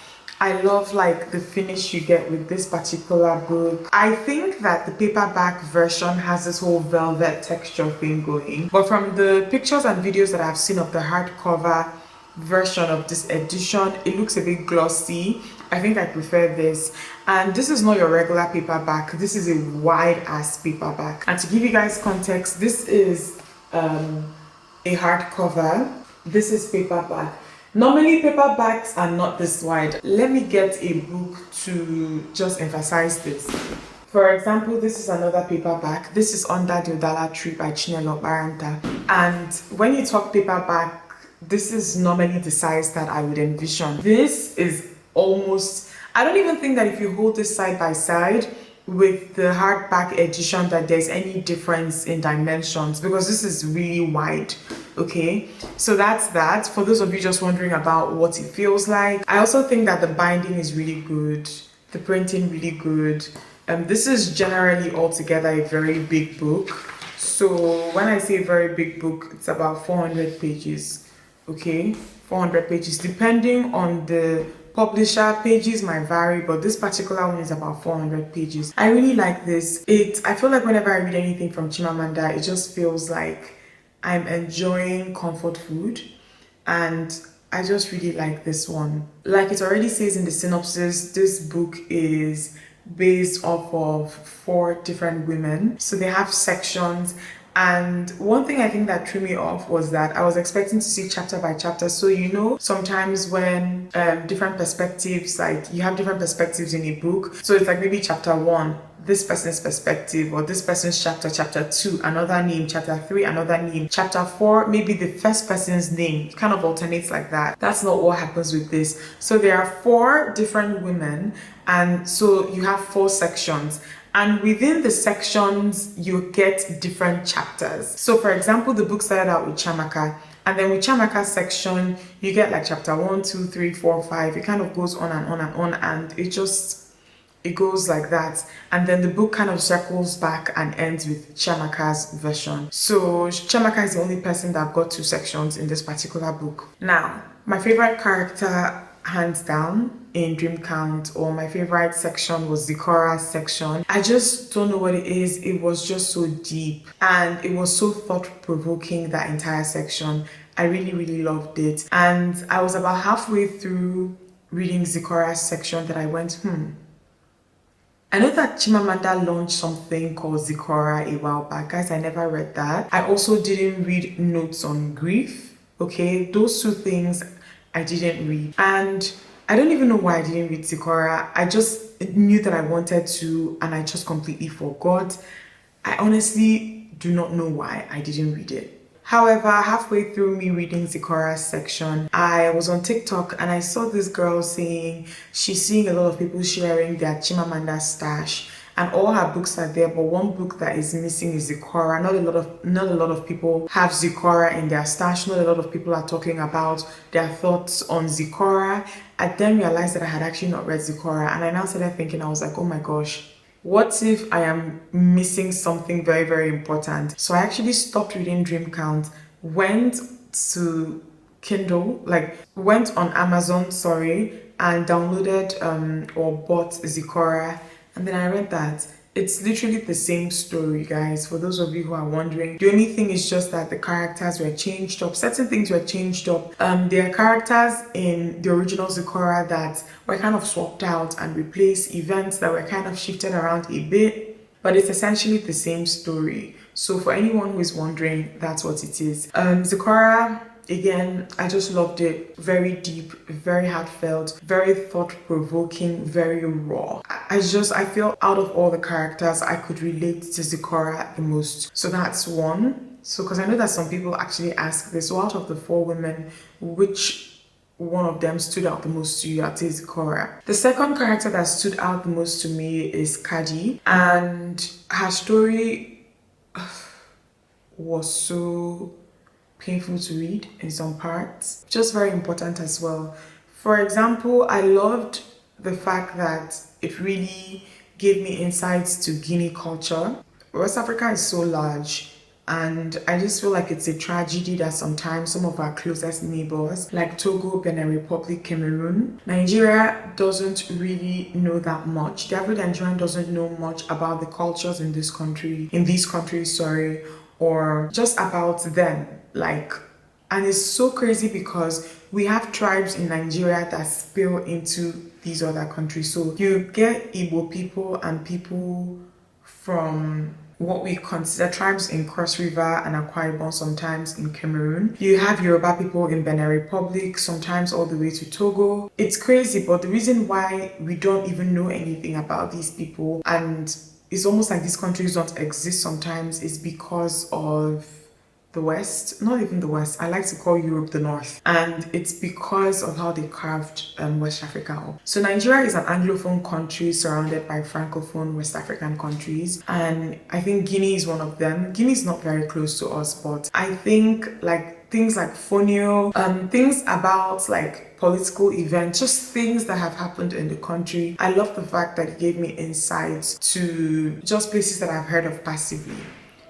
I love like the finish you get with this particular book. I think that the paperback version has this whole velvet texture thing going, but from the pictures and videos that I've seen of the hardcover version of this edition, it looks a bit glossy. I think I prefer this, and this is not your regular paperback. This is a wide ass paperback, and to give you guys context, this is a hardcover. This is paperback. Normally paperbacks are not this wide. Let me get a book to just emphasize this. For example, this is another paperback. This is Under the Udala Tree by Chinelo Baranta. And when you talk paperback, this is normally the size that I would envision. This is almost, I don't even think that if you hold this side by side with the hardback edition that there's any difference in dimensions, because this is really wide. Okay, so that's that. For those of you just wondering about what it feels like, I also think that the binding is really good, the printing really good. This is generally altogether a very big book. So when I say very big book, it's about 400 pages. Okay, 400 pages, depending on the publisher. Pages might vary, but this particular one is about 400 pages. I really like this. I feel like whenever I read anything from Chimamanda, it just feels like I'm enjoying comfort food, and I just really like this one. Like it already says in the synopsis, this book is based off of 4 different women, so they have sections. And one thing I think that threw me off was that I was expecting to see chapter by chapter. So you know, sometimes when different perspectives, like you have different perspectives in a book, so it's like maybe chapter 1 this person's perspective, or this person's chapter 2 another name, chapter 3 another name, chapter 4 maybe the first person's name. It kind of alternates like that. That's not what happens with this. So there are 4 different women, and so you have 4 sections, and within the sections you get different chapters. So for example, the book started out with Chamaka, and then with Chamaka's section you get like chapter 1, 2, 3, 4, 5. It kind of goes on and on and on, and it goes like that, and then the book kind of circles back and ends with Chamaka's version. So Chamaka is the only person that got 2 sections in this particular book. Now, my favorite character hands down in Dream Count, or my favorite section, was Zikora's section. I just don't know what it is. It was just so deep, and it was so thought-provoking, that entire section. I really loved it, and I was about halfway through reading Zikora's section that I went, I know that Chimamanda launched something called Zikora a while back. Guys, I never read that. I also didn't read Notes on Grief. Okay, those 2 things I didn't read. And I don't even know why I didn't read Zikora. I just knew that I wanted to, and I just completely forgot. I honestly do not know why I didn't read it. However, halfway through me reading Zikora's section, I was on TikTok and I saw this girl saying she's seeing a lot of people sharing their Chimamanda stash, and all her books are there, but one book that is missing is Zikora. Not a lot of people have Zikora in their stash. Not a lot of people are talking about their thoughts on Zikora. I then realized that I had actually not read Zikora, and I now started thinking, I was like, oh my gosh, what if I am missing something very important? So I actually stopped reading Dream Count, went to Kindle, went on Amazon, and downloaded or bought Zikora, and then I read that. It's literally the same story, guys. For those of you who are wondering, the only thing is just that the characters were changed up. Certain things were changed up. There are characters in the original Zikora that were kind of swapped out and replaced, events that were kind of shifted around a bit, but it's essentially the same story. So for anyone who is wondering, that's what it is. Zikora, again, I just loved it. Very deep, very heartfelt, very thought-provoking, very raw. I feel out of all the characters, I could relate to Zikora the most. So that's one. So, because I know that some people actually ask this, so out of the 4 women, which one of them stood out the most to you? I'd say Zikora. The second character that stood out the most to me is Kadi, and her story was so painful to read in some parts, just very important as well. For example, I loved the fact that it really gave me insights to Guinea culture. West Africa is so large, and I just feel like it's a tragedy that sometimes some of our closest neighbors, like Togo, Benin Republic, Cameroon, Nigeria doesn't really know that much. The average Nigerian doesn't know much about the cultures in these countries, or just about them. And it's so crazy because we have tribes in Nigeria that spill into these other countries. So you get Igbo people and people from what we consider tribes in Cross River and Akwa Ibom, sometimes in Cameroon. You have Yoruba people in Benin Republic, sometimes all the way to Togo. It's crazy, but the reason why we don't even know anything about these people, and it's almost like these countries don't exist sometimes, is because of the West. Not even the West, I like to call Europe the North, and it's because of how they carved West Africa up. So Nigeria is an Anglophone country surrounded by Francophone West African countries, and I think Guinea is one of them. Guinea is not very close to us, but I think things like Fonio, things about political events, just things that have happened in the country. I love the fact that it gave me insights to just places that I've heard of passively.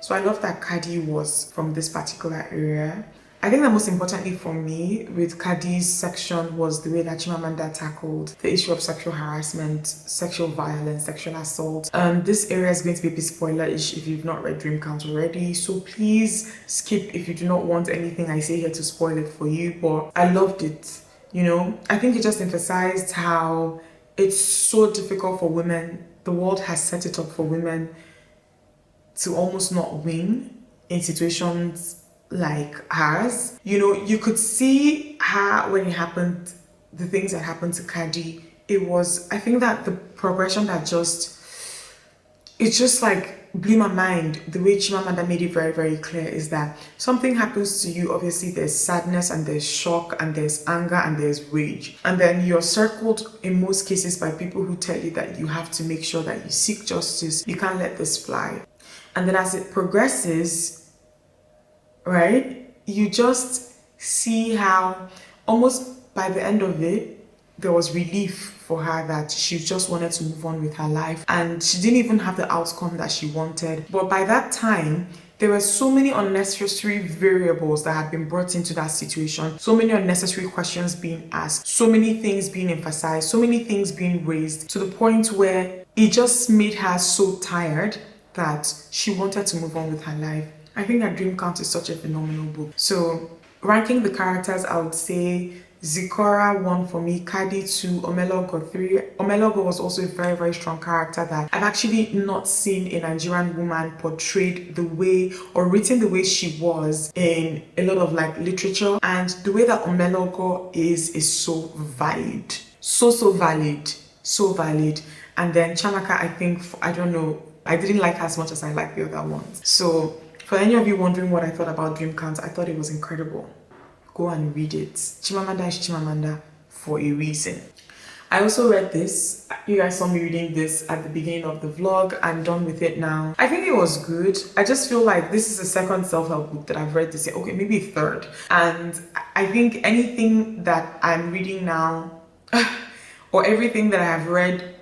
So I love that Kadi was from this particular area. I think that most importantly for me with Kadi's section was the way that Chimamanda tackled the issue of sexual harassment, sexual violence, sexual assault. This area is going to be a bit spoiler-ish if you've not read Dream Count already, so please skip if you do not want anything I say here to spoil it for you, but I loved it. I think it just emphasized how it's so difficult for women. The world has set it up for women to almost not win in situations like hers. You could see her when it happened, the things that happened to Kadi. I think that the progression that it just blew my mind. The way Chimamanda made it very, very clear is that something happens to you, obviously there's sadness and there's shock and there's anger and there's rage, and then you're circled in most cases by people who tell you that you have to make sure that you seek justice, you can't let this fly. And then as it progresses, right, you just see how almost by the end of it, there was relief for her that she just wanted to move on with her life, and she didn't even have the outcome that she wanted. But by that time, there were so many unnecessary variables that had been brought into that situation, so many unnecessary questions being asked, so many things being emphasized, so many things being raised, to the point where it just made her so tired that she wanted to move on with her life. I think that Dream Count is such a phenomenal book. So ranking the characters, I would say Zikora 1 for me, Kadi 2, Omelogo 3. Omelogo was also a very, very strong character that I've actually not seen a Nigerian woman portrayed the way or written the way she was in a lot of literature, and the way that Omelogo is so valid. So valid. So valid. And then Chamaka, I think, I don't know, I didn't like her as much as I liked the other ones. So for any of you wondering what I thought about Dream Count, I thought it was incredible. Go and read it. Chimamanda is Chimamanda for a reason. I also read this. You guys saw me reading this at the beginning of the vlog. I'm done with it now. I think it was good. I just feel like this is the second self-help book that I've read this year. Okay, maybe third. And I think anything that I'm reading now or everything that I have read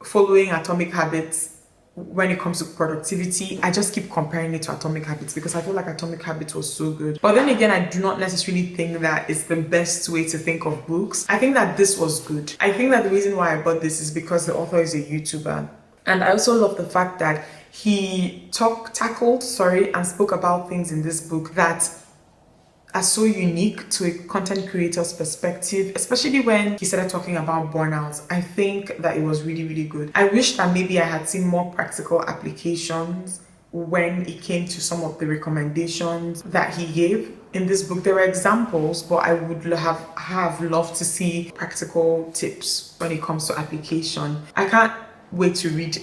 following Atomic Habits, when it comes to productivity, I just keep comparing it to Atomic Habits because I feel like Atomic Habits was so good. But then again, I do not necessarily think that it's the best way to think of books. I think that this was good. I think that the reason why I bought this is because the author is a YouTuber. And I also love the fact that he tackled and spoke about things in this book that are so unique to a content creator's perspective, especially when he started talking about burnout. I think that it was really, really good. I wish that maybe I had seen more practical applications when it came to some of the recommendations that he gave in this book. There were examples, but I would have loved to see practical tips when it comes to application. I can't wait to read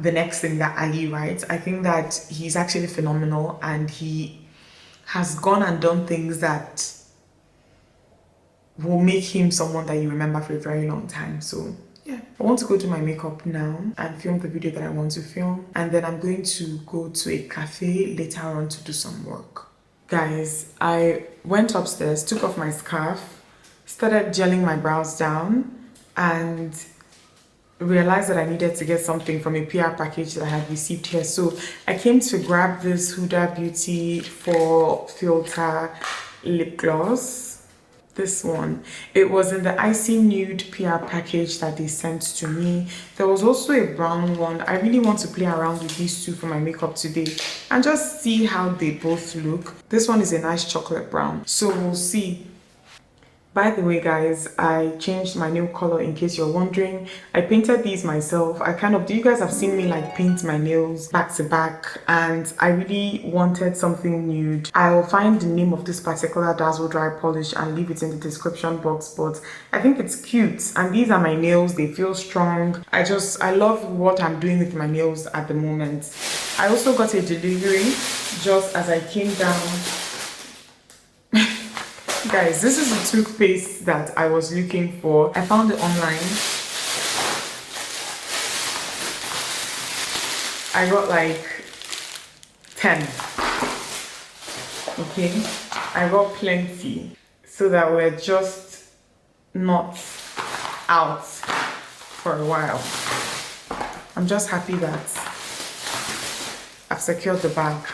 the next thing that Ali writes. I think that he's actually phenomenal, and he has gone and done things that will make him someone that you remember for a very long time. So yeah, I want to go do my makeup now and film the video that I want to film, and then I'm going to go to a cafe later on to do some work. Guys, I went upstairs, took off my scarf, started gelling my brows down, and realized that I needed to get something from a PR package that I had received here. So I came to grab this Huda Beauty 4 filter lip gloss. This one. It was in the Icy Nude PR package that they sent to me. There was also a brown one. I really want to play around with these two for my makeup today and just see how they both look. This one is a nice chocolate brown, so we'll see. By the way, guys, I changed my nail color in case you're wondering. I painted these myself. You guys have seen me like paint my nails back to back, and I really wanted something nude. I'll find the name of this particular Dazzle Dry Polish and leave it in the description box, but I think it's cute. And these are my nails. They feel strong. I love what I'm doing with my nails at the moment. I also got a delivery just as I came down. Guys, this is the toothpaste that I was looking for. I found it online. I got like 10. Okay, I got plenty so that we're just not out for a while. I'm just happy that I've secured the bag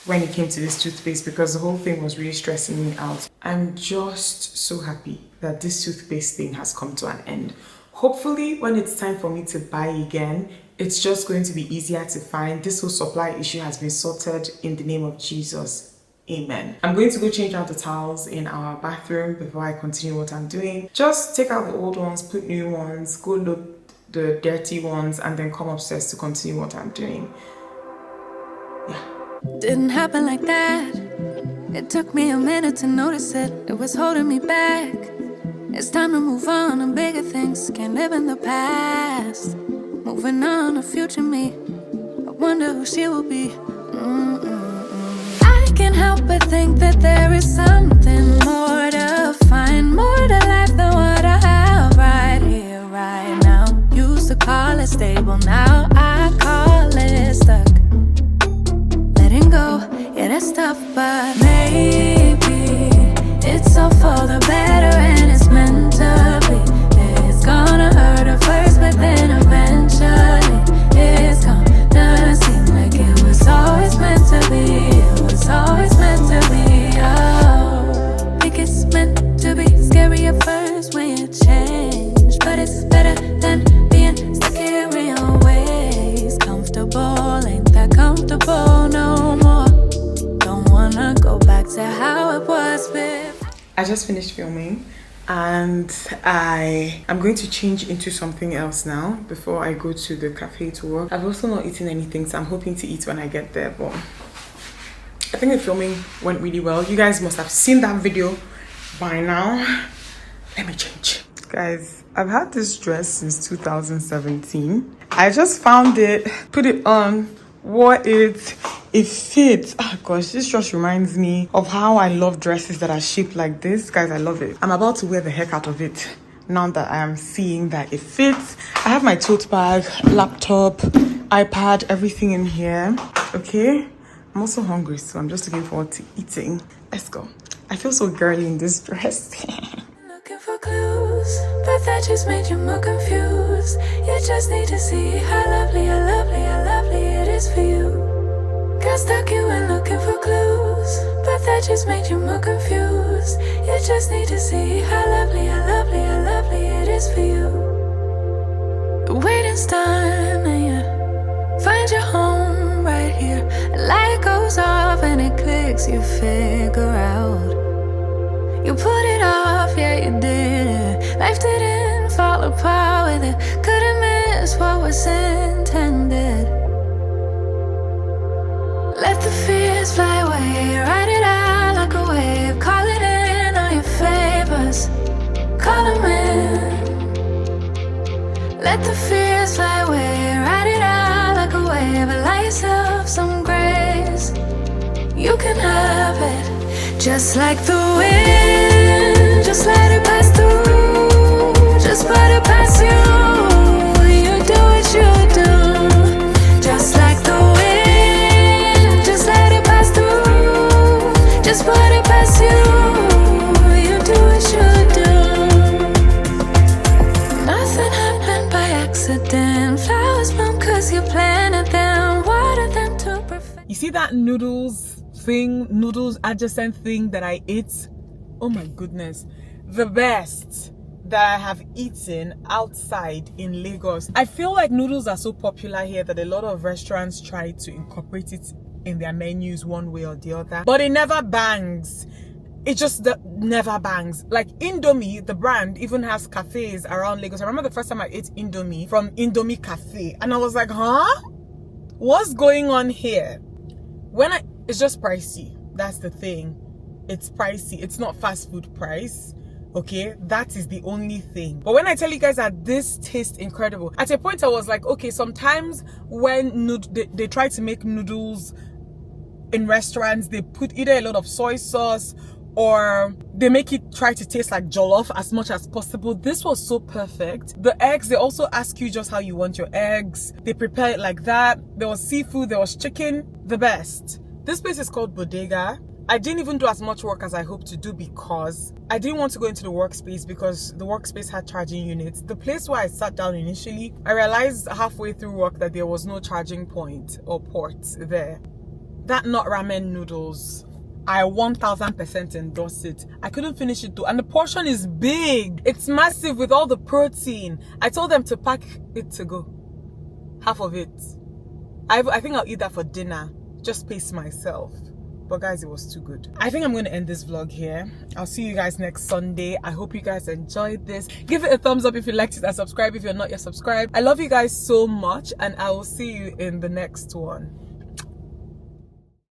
when it came to this toothpaste, because the whole thing was really stressing me out. I'm just so happy that this toothpaste thing has come to an end. Hopefully, when it's time for me to buy again, it's just going to be easier to find. This whole supply issue has been sorted in the name of Jesus. Amen. I'm going to go change out the towels in our bathroom before I continue what I'm doing. Just take out the old ones, put new ones, go look the dirty ones, and then come upstairs to continue what I'm doing. Yeah. Didn't happen like that. It took me a minute to notice it. It was holding me back. It's time to move on to bigger things. Can't live in the past. Moving on to future me. I wonder who she will be. I can't help but think that there is something more to find, more to life than what I have right here, right now. Used to call it stable, now I call it stuck. Letting go, yeah, that's tough, but maybe it's all for the better and it's meant to be. It's gonna hurt at first, but then eventually it's gonna seem like it was always meant to be. It was always meant to be. Oh, think it's meant to be. Scary at first when you change, but it's better than being stuck here in your ways. Comfortable, ain't that comfortable no more. Don't wanna go back to how it was before. I just finished filming and I am going to change into something else now before I go to the cafe to work. I've also not eaten anything, so I'm hoping to eat when I get there, but I think the filming went really well. You guys must have seen that video by now. Let me change. Guys, I've had this dress since 2017. I just found it, put it on, wore it. It fits. Oh gosh, this just reminds me of how I love dresses that are shaped like this. Guys, I love it. I'm about to wear the heck out of it now that I am seeing that it fits. I have my tote bag, laptop, iPad, everything in here. Okay, I'm also hungry, so I'm just looking forward to eating. Let's go. I feel so girly in this dress. Looking for clues, but that just made you more confused. You just need to see how lovely, how lovely, how lovely it is for you. Got stuck, you went looking for clues, but that just made you more confused. You just need to see how lovely, how lovely, how lovely it is for you. The waiting's done and you find your home right here. The light goes off and it clicks, you figure out. You put it off, yeah you did. Life didn't fall apart with it. Couldn't miss what was intended. Let the fears fly away, ride it out like a wave. Call it in all your favors, call them in. Let the fears fly away, ride it out like a wave. Allow yourself some grace, you can have it. Just like the wind, just let it pass through. Just put it past you, you do what you do. Just like the wind, just let it pass through. Just put it past you, you do what you do. Nothing happened by accident. Flowers bloom cause you planted them, water them to perfect. You see that noodles adjacent thing that I ate? Oh my goodness, the best that I have eaten outside in Lagos. I feel like noodles are so popular here that a lot of restaurants try to incorporate it in their menus one way or the other, but it never bangs. It just never bangs. Like Indomie, the brand, even has cafes around Lagos. I remember the first time I ate Indomie from Indomie Cafe and I was like, huh? What's going on here? It's just pricey. That's the thing. It's pricey. It's not fast food price. Okay, that is the only thing. But when I tell you guys that this tastes incredible, at a point I was like, okay, sometimes when they try to make noodles in restaurants, they put either a lot of soy sauce or they make it try to taste like jollof as much as possible. This was so perfect. The eggs, they also ask you just how you want your eggs. They prepare it like that. There was seafood, there was chicken. The best. This place is called Bodega. I didn't even do as much work as I hoped to do because I didn't want to go into the workspace because the workspace had charging units. The place where I sat down initially, I realized halfway through work that there was no charging point or port there. That not ramen noodles, I 1000% endorse it. I couldn't finish it though, and the portion is big. It's massive with all the protein. I told them to pack it to go. Half of it. I think I'll eat that for dinner. Just pace myself. But guys, it was too good. I think I'm going to end this vlog here. I'll see you guys next Sunday. I hope you guys enjoyed this. Give it a thumbs up if you liked it and subscribe if you're not yet subscribed. I love you guys so much and I will see you in the next one.